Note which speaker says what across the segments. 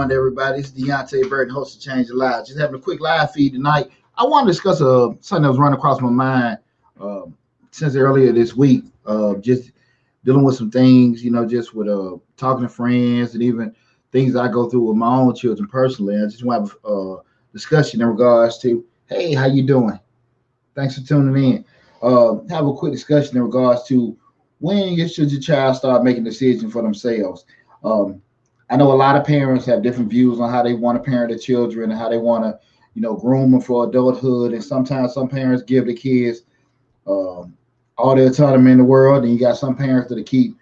Speaker 1: morning, everybody. It's Deonte Burden, host of Change the Lives. Just having a quick live feed tonight. I want to discuss something that was running across my mind since earlier this week. Just dealing with some things, just with talking to friends and even things I go through with my own children personally. I just want to have a discussion in regards to, hey, how you doing? Thanks for tuning in. Have a quick discussion in regards to when should your child start making decisions for themselves. Um, I know a lot of parents have different views on how they want to parent their children and how they want to, groom them for adulthood. And sometimes some parents give the kids um, all the autonomy in the world, and you got some parents that keep,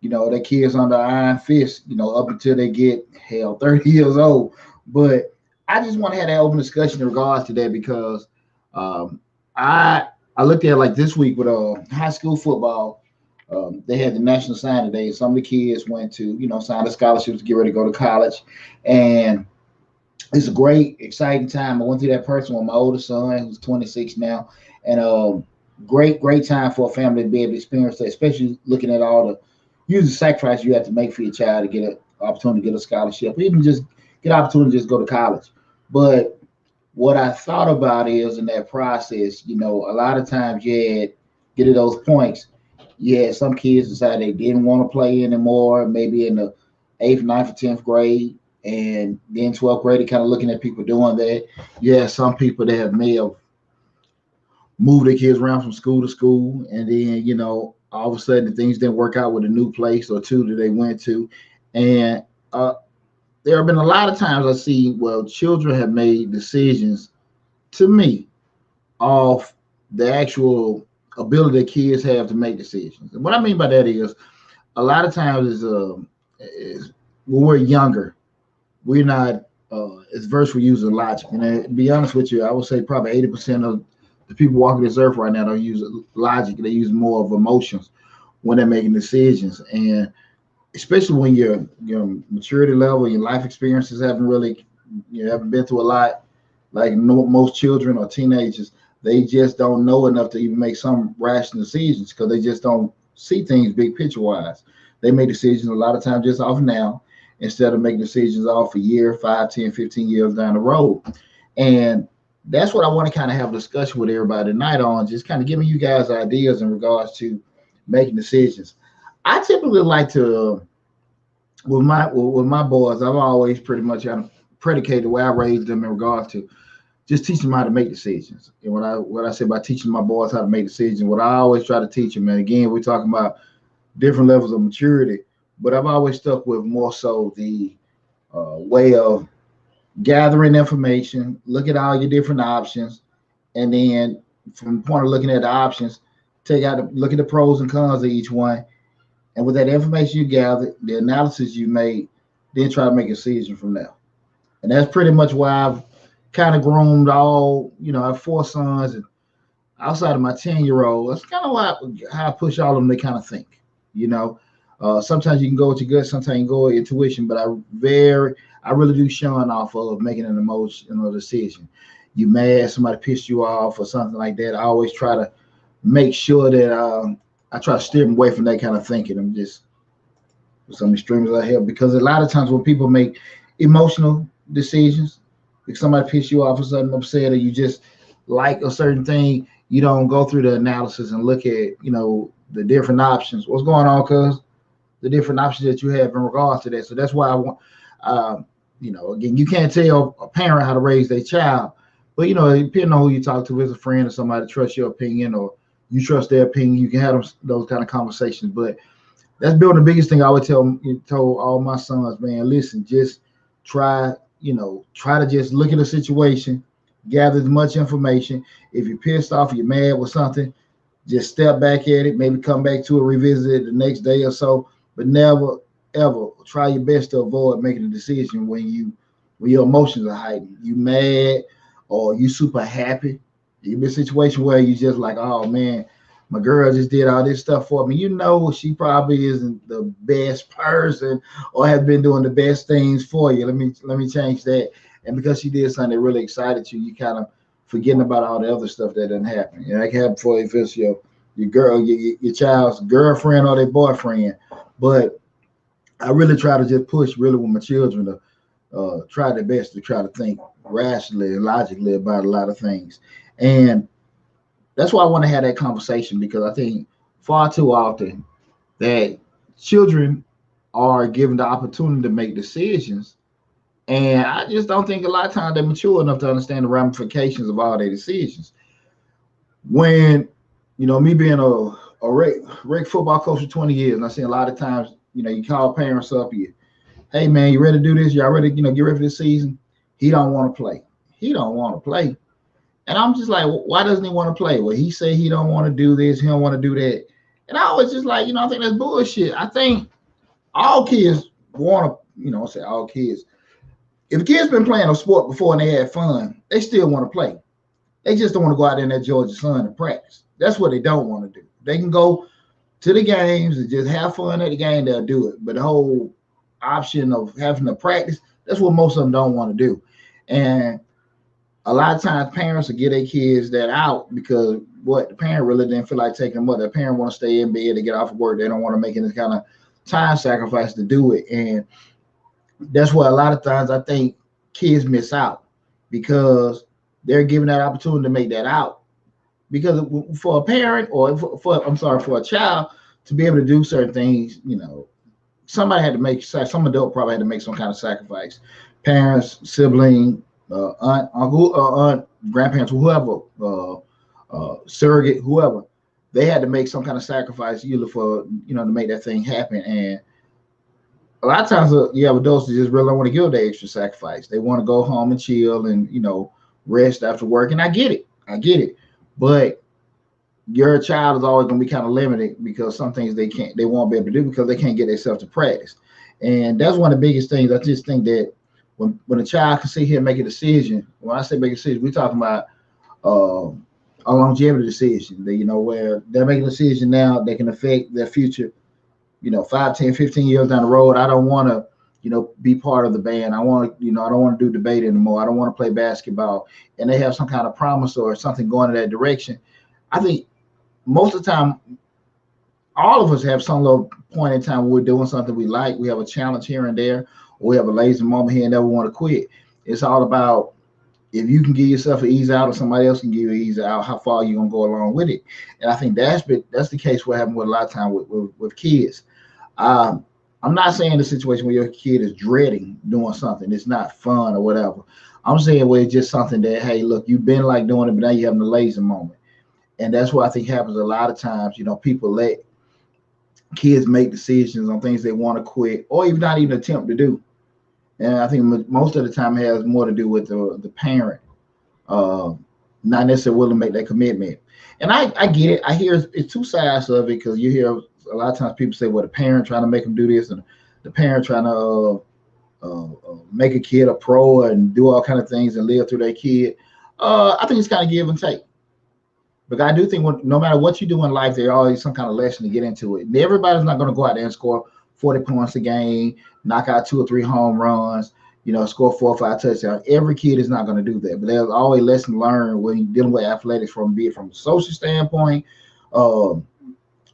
Speaker 1: their kids under iron fist, up until they get 30 years old. But I just want to have that open discussion in regards to that because um, I looked at it like this week with high school football. They had the National Signing Day. Some of the kids went to, sign the scholarships to get ready to go to college. And it's a great, exciting time. I went through that person with my oldest son, who's 26 now. And great time for a family to be able to experience that, especially looking at all the usual sacrifice you have to make for your child to get an opportunity to get a scholarship, or even just get an opportunity to just go to college. But what I thought about is in that process, a lot of times you had get to those points. Yeah, some kids decide they didn't want to play anymore, maybe in the eighth, ninth, or 10th grade. And then 12th grade, kind of looking at people doing that. Yeah, some people that may have moved their kids around from school to school. And then, all of a sudden things didn't work out with a new place or two that they went to. And there have been a lot of times I see, well, children have made decisions to me off the actual ability that kids have to make decisions. And what I mean by that is a lot of times is when we're younger, we're not as versed with using logic. And to be honest with you, I would say probably 80% of the people walking this earth right now don't use logic. They use more of emotions when they're making decisions. And especially when your maturity level, your life experiences haven't really, you haven't been through a lot, like most children or teenagers, they just don't know enough to even make some rational decisions because they just don't see things big picture wise. They make decisions a lot of times just off now instead of making decisions off a year, 5, 10, 15 years down the road. And that's what I want to kind of have a discussion with everybody tonight on, just kind of giving you guys ideas in regards to making decisions. I typically like to, with my boys, I've always pretty much kind of predicated the way I raised them in regards to just teach them how to make decisions. And what I say about teaching my boys how to make decisions, what I always try to teach them, and again, we're talking about different levels of maturity, but I've always stuck with more so the way of gathering information, look at all your different options, and then from the point of looking at the options, look at the pros and cons of each one. And with that information you gathered, the analysis you made, then try to make a decision from there. And that's pretty much why I've kind of groomed all, I have 4 sons, and outside of my 10-year-old, that's kind of how I push all of them to kind of think, sometimes you can go with your gut, sometimes you can go with intuition, but I really do shun off of making an emotional decision. You mad, somebody pissed you off or something like that. I always try to make sure that I try to steer them away from that kind of thinking. I'm just some extremes I have, because a lot of times when people make emotional decisions, if somebody pisses you off or something upset, or you just like a certain thing, you don't go through the analysis and look at, the different options. What's going on, cuz? The different options that you have in regards to that. So that's why I want, again, you can't tell a parent how to raise their child, but, depending on who you talk to, as a friend or somebody trusts your opinion or you trust their opinion, you can have those kind of conversations. But that's been the biggest thing I would told all my sons, man, listen, just try to just look at the situation, gather as much information. If you're pissed off, you're mad with something, just step back at it, maybe come back to it, revisit it the next day or so, but never, ever try your best to avoid making a decision when your emotions are heightened. You mad or you super happy. You be in a situation where you just like, oh man, my girl just did all this stuff for me. She probably isn't the best person or has been doing the best things for you. Let me change that. And because she did something that really excited you, you kind of forgetting about all the other stuff that didn't happen. That can happen for you if it's your girl, your child's girlfriend or their boyfriend. But I really try to just push really with my children to try their best to try to think rationally and logically about a lot of things. And that's why I want to have that conversation, because I think far too often that children are given the opportunity to make decisions. And I just don't think a lot of times they're mature enough to understand the ramifications of all their decisions. When, me being a rec football coach for 20 years, and I see a lot of times, you call parents up, hey man, you ready to do this? Y'all ready, get ready for the season? He don't want to play. He don't want to play. And I'm just like, why doesn't he want to play? Well, he said he don't want to do this, he don't want to do that. And I was just like, I think that's bullshit. I think all kids want to, I say all kids. If a kid's been playing a sport before and they had fun, they still want to play. They just don't want to go out there in that Georgia sun and practice. That's what they don't want to do. They can go to the games and just have fun at the game, they'll do it. But the whole option of having to practice, that's what most of them don't want to do. And a lot of times parents will get their kids that out because the parent really didn't feel like taking them up. The parent want to stay in bed to get off of work. They don't want to make any kind of time sacrifice to do it. And that's why a lot of times I think kids miss out, because they're given that opportunity to make that out. Because for a parent or for a child to be able to do certain things, somebody had to make, some adult probably had to make some kind of sacrifice. Parents, sibling, aunt, uncle, aunt, grandparents, whoever, surrogate, whoever, they had to make some kind of sacrifice either for, to make that thing happen. And a lot of times you have adults that just really don't want to give the extra sacrifice. They want to go home and chill and, rest after work. And I get it. But your child is always going to be kind of limited because some things they won't be able to do because they can't get themselves to practice. And that's one of the biggest things. I just think that when a child can sit here and make a decision, when I say make a decision, we're talking about a longevity decision. Where they're making a decision now that can affect their future, 5, 10, 15 years down the road. I don't want to, be part of the band. I want to, I don't want to do debate anymore. I don't want to play basketball. And they have some kind of promise or something going in that direction. I think most of the time, all of us have some little point in time where we're doing something we like. We have a challenge here and there, or we have a lazy moment here and there we want to quit. It's all about, if you can give yourself an ease out or somebody else can give you an ease out, how far you going to go along with it. And I think that's the case what happened with a lot of time with kids. I'm not saying the situation where your kid is dreading doing something, it's not fun or whatever. I'm saying where it's just something that, hey, look, you've been like doing it, but now you're having a lazy moment. And that's what I think happens a lot of times. People let kids make decisions on things they want to quit or even not even attempt to do. And I think most of the time it has more to do with the parent, not necessarily willing to make that commitment. And I get it. I hear it's two sides of it, because you hear a lot of times people say, well, the parent trying to make them do this and the parent trying to make a kid a pro and do all kind of things and live through their kid. I think it's kind of give and take. But I do think no matter what you do in life, there's always some kind of lesson to get into it. Everybody's not going to go out there and score 40 points a game, knock out 2 or 3 home runs, score 4 or 5 touchdowns. Every kid is not going to do that. But there's always lesson learned when you're dealing with athletics, be it from a social standpoint,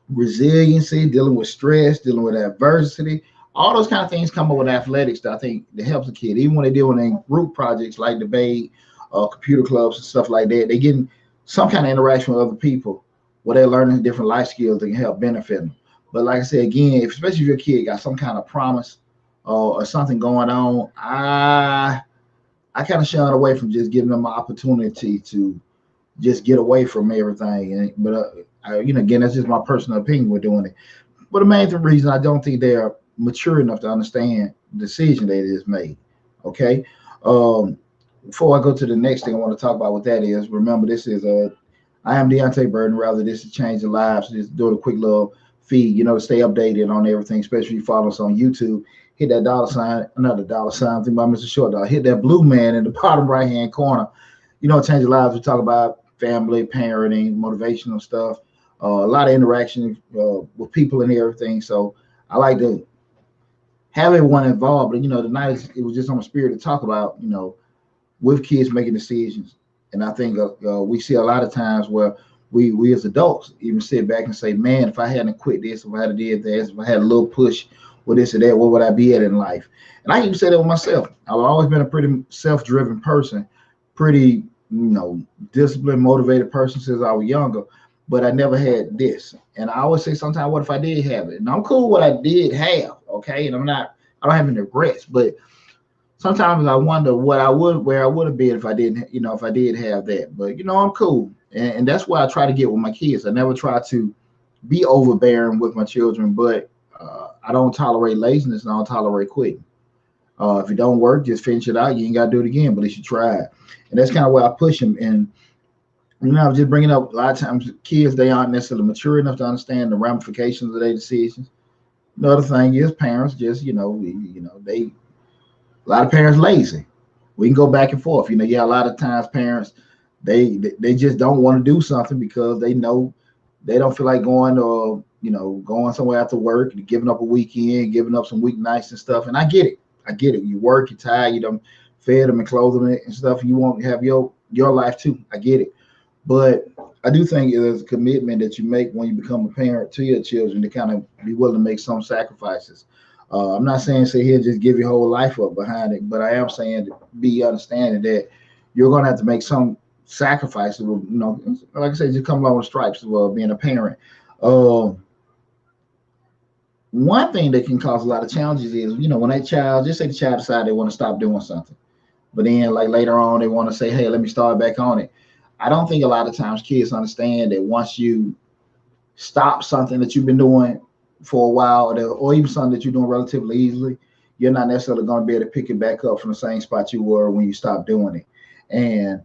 Speaker 1: resiliency, dealing with stress, dealing with adversity. All those kind of things come up with athletics that I think that helps a kid. Even when they're doing group projects like debate, computer clubs and stuff like that, they're getting some kind of interaction with other people where they're learning different life skills that can help benefit them. But like I said, again, especially if your kid got some kind of promise or something going on, I kind of shun away from just giving them an opportunity to just get away from everything. But again, that's just my personal opinion with doing it. But the main reason I don't think they're mature enough to understand the decision that is made. Okay. Before I go to the next thing I want to talk about what that is, remember this is I am Deonte Burden. Rather, this is changing lives. Just doing a quick little feed, to stay updated on everything, especially if you follow us on YouTube. Hit that $sign, another $sign. I think about Mr. Short Dog. Hit that blue man in the bottom right-hand corner. Changing lives. We talk about family, parenting, motivational stuff. A lot of interaction with people and everything. So I like to have everyone involved. But tonight it was just on the spirit to talk about with kids making decisions. And I think we see a lot of times where we as adults even sit back and say, man, if I hadn't quit this, if I had did this, if I had a little push with this or that, where would I be at in life? And I even say that with myself. I've always been a pretty self-driven person, pretty, disciplined, motivated person since I was younger, but I never had this. And I always say sometimes, what if I did have it? And I'm cool what I did have, okay? And I don't have any regrets, but sometimes I wonder where I would have been if I didn't, if I did have that. But I'm cool, and that's what I try to get with my kids. I never try to be overbearing with my children, but I don't tolerate laziness and I don't tolerate quitting. If it don't work, just finish it out. You ain't got to do it again, but at least you tried. And that's kind of where I push them. And I was just bringing up, a lot of times kids, they aren't necessarily mature enough to understand the ramifications of their decisions. Another thing is parents just, they, a lot of parents lazy. We can go back and forth. A lot of times parents, they just don't want to do something because they know they don't feel like going, or going somewhere after work, giving up a weekend, giving up some weeknights and stuff. And I get it. You work, you're tired, you done fed them and clothed them and stuff. You want to have your life too. I get it. But I do think there's a commitment that you make when you become a parent to your children to kind of be willing to make some sacrifices. I'm not saying sit here and just give your whole life up behind it, but I am saying be understanding that you're going to have to make some sacrifices. Like I said, just come along with stripes of being a parent. One thing that can cause a lot of challenges is, when that child, just say the child decide they want to stop doing something, but then like later on they want to say, hey, let me start back on it. I don't think a lot of times kids understand that once you stop something that you've been doing for a while, or even something that you're doing relatively easily, you're not necessarily going to be able to pick it back up from the same spot you were when you stopped doing it. And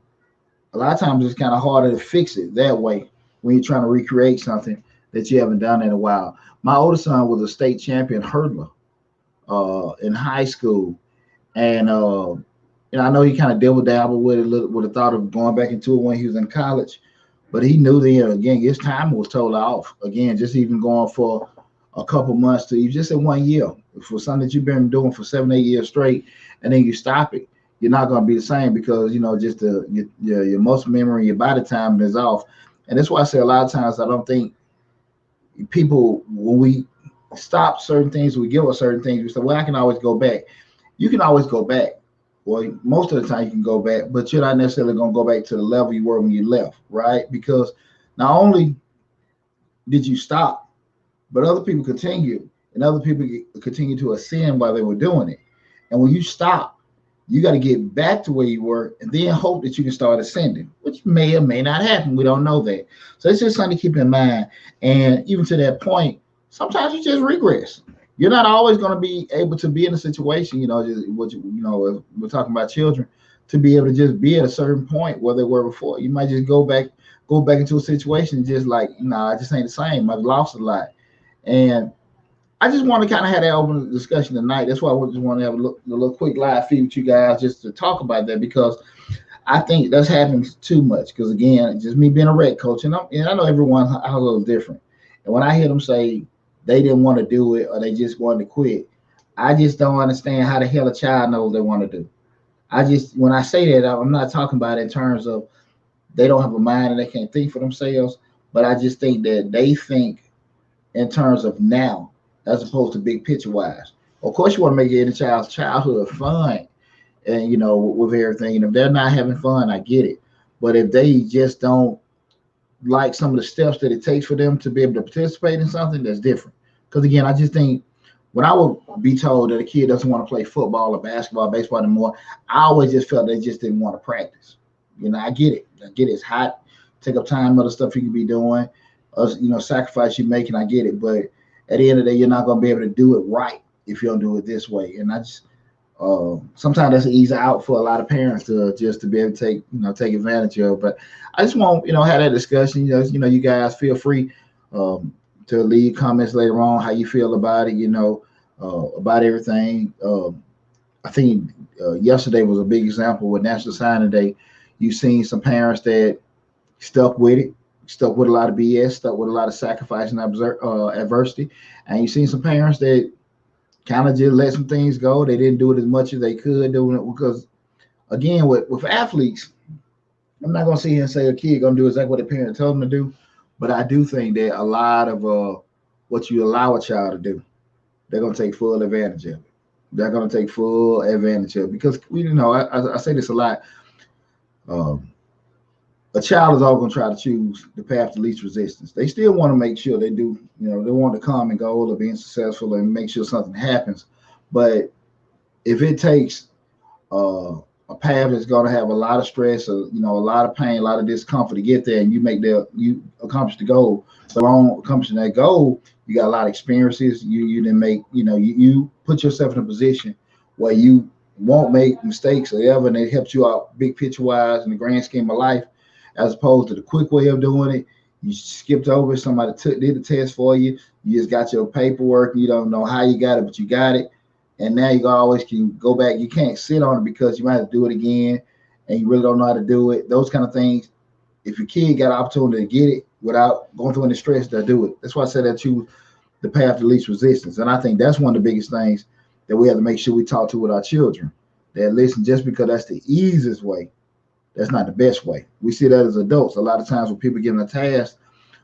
Speaker 1: a lot of times it's kind of harder to fix it that way when you're trying to recreate something that you haven't done in a while. My oldest son was a state champion hurdler in high school, and I know he kind of dabbled with it, with the thought of going back into it when he was in college, but he knew that again his time was totally off. Again, just even going for a couple months to even just in 1 year for something that you've been doing for 7-8 years straight, and then you stop it, you're not going to be the same because just your muscle memory, your body time is off. And that's why I say a lot of times I don't think people, when we stop certain things, we give up certain things, we say, well, I can always go back. You can always go back. Well, most of the time you can go back, but you're not necessarily going to go back to the level you were when you left, right? Because not only did you stop, but other people continue, and other people continue to ascend while they were doing it. And when you stop, you got to get back to where you were and then hope that you can start ascending, which may or may not happen. We don't know that. So it's just something to keep in mind. And even to that point, sometimes you just regress. You're not always going to be able to be in a situation, we're talking about children, to be able to just be at a certain point where they were before. You might just go back into a situation just like, I just ain't the same. I've lost a lot. And I just want to kind of have that open discussion tonight. That's why I just want to have a little quick live feed with you guys just to talk about that, because I think that's happening too much. Because again, just me being a rec coach, and I know everyone's household is different. And when I hear them say they didn't want to do it or they just wanted to quit, I just don't understand how the hell a child knows they want to do. When I say that, I'm not talking about it in terms of they don't have a mind and they can't think for themselves, but I just think that they think in terms of now, as opposed to big picture wise. Of course, you want to make any child's childhood fun, and with everything. And if they're not having fun, I get it. But if they just don't like some of the steps that it takes for them to be able to participate in something, that's different. Because again, I just think when I would be told that a kid doesn't want to play football or basketball, baseball anymore, I always just felt they just didn't want to practice. I get it. It's hot, take up time, other stuff you could be doing, sacrifice you're making. I get it, but at the end of the day, you're not going to be able to do it right if you don't do it this way. And I just sometimes that's an easy out for a lot of parents to be able to take advantage of. But I just want have that discussion. You guys feel free to leave comments later on how you feel about it. About everything. I think yesterday was a big example with National Signing Day. You've seen some parents that stuck with it. Stuck with a lot of BS, stuck with a lot of sacrifice and adversity. And you've seen some parents that kind of just let some things go. They didn't do it as much as they could doing it because, again, with athletes, I'm not going to sit here and say a kid going to do exactly what the parent told them to do, but I do think that a lot of what you allow a child to do they're going to take full advantage of it. They're going to take full advantage of it because I say this a lot. Um, a child is always going to try to choose the path to least resistance. They still want to make sure they do, they want the common goal of being successful and make sure something happens. But if it takes a path that's going to have a lot of stress, or a lot of pain, a lot of discomfort to get there, and you accomplish the goal. But on accomplishing that goal, you got a lot of experiences. You didn't make you put yourself in a position where you won't make mistakes or ever, and it helps you out big picture wise in the grand scheme of life, as opposed to the quick way of doing it. You skipped over, somebody did the test for you. You just got your paperwork. You don't know how you got it, but you got it. And now you always can go back. You can't sit on it because you might have to do it again, and you really don't know how to do it. Those kind of things. If your kid got an opportunity to get it without going through any stress, they'll do it. That's why I said that choose the path to least resistance. And I think that's one of the biggest things that we have to make sure we talk to with our children. That listen, just because that's the easiest way, that's not the best way. We see that as adults. A lot of times when people get a task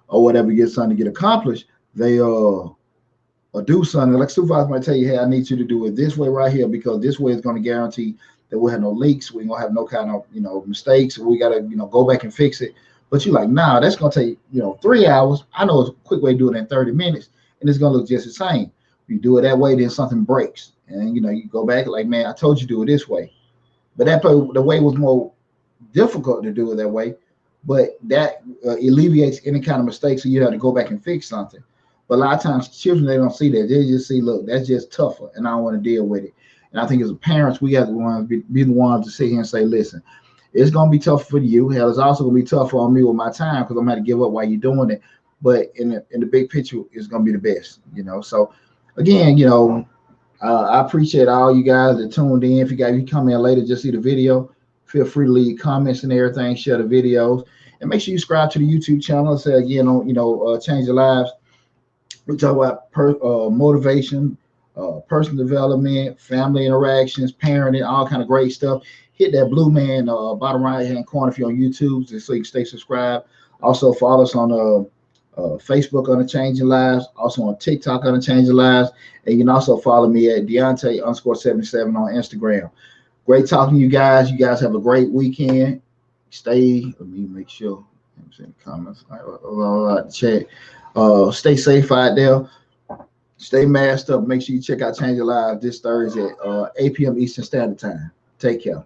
Speaker 1: or whatever, get something to get accomplished, they or do something like supervisor might tell you, hey, I need you to do it this way right here because this way is going to guarantee that we'll have no leaks. We ain't gonna have no kind of mistakes. We gotta go back and fix it. But you're like, nah, that's gonna take 3 hours. I know it's a quick way to do it in 30 minutes, and it's gonna look just the same. You do it that way, then something breaks, and you go back like, man, I told you to do it this way. But the way was more difficult to do it that way. But that alleviates any kind of mistake, so you have to go back and fix something. But a lot of times children, they don't see that. They just see, look, that's just tougher, and I don't want to deal with it. And I think as parents, we have to be the ones to sit here and say, listen, it's going to be tough for you. Hell, it's also going to be tough on me with my time because I'm going to give up while you're doing it. But in the big picture, it's going to be the best, So, again, I appreciate all you guys that tuned in. If you come in later, just see the video, feel free to leave comments and everything, share the videos. And make sure you subscribe to the YouTube channel. Say again, Change Your Lives. We talk about motivation, personal development, family interactions, parenting, all kind of great stuff. Hit that blue man bottom right hand corner if you're on YouTube, so you can stay subscribed. Also follow us on Facebook on the Changing Lives, also on TikTok on the Changing Lives, and you can also follow me at Deonte_77 on Instagram. Great talking to you guys. You guys have a great weekend. Let me make sure. I'm seeing comments. Chat. Stay safe out there. Stay masked up. Make sure you check out Change Your Lives this Thursday at 8 p.m. Eastern Standard Time. Take care.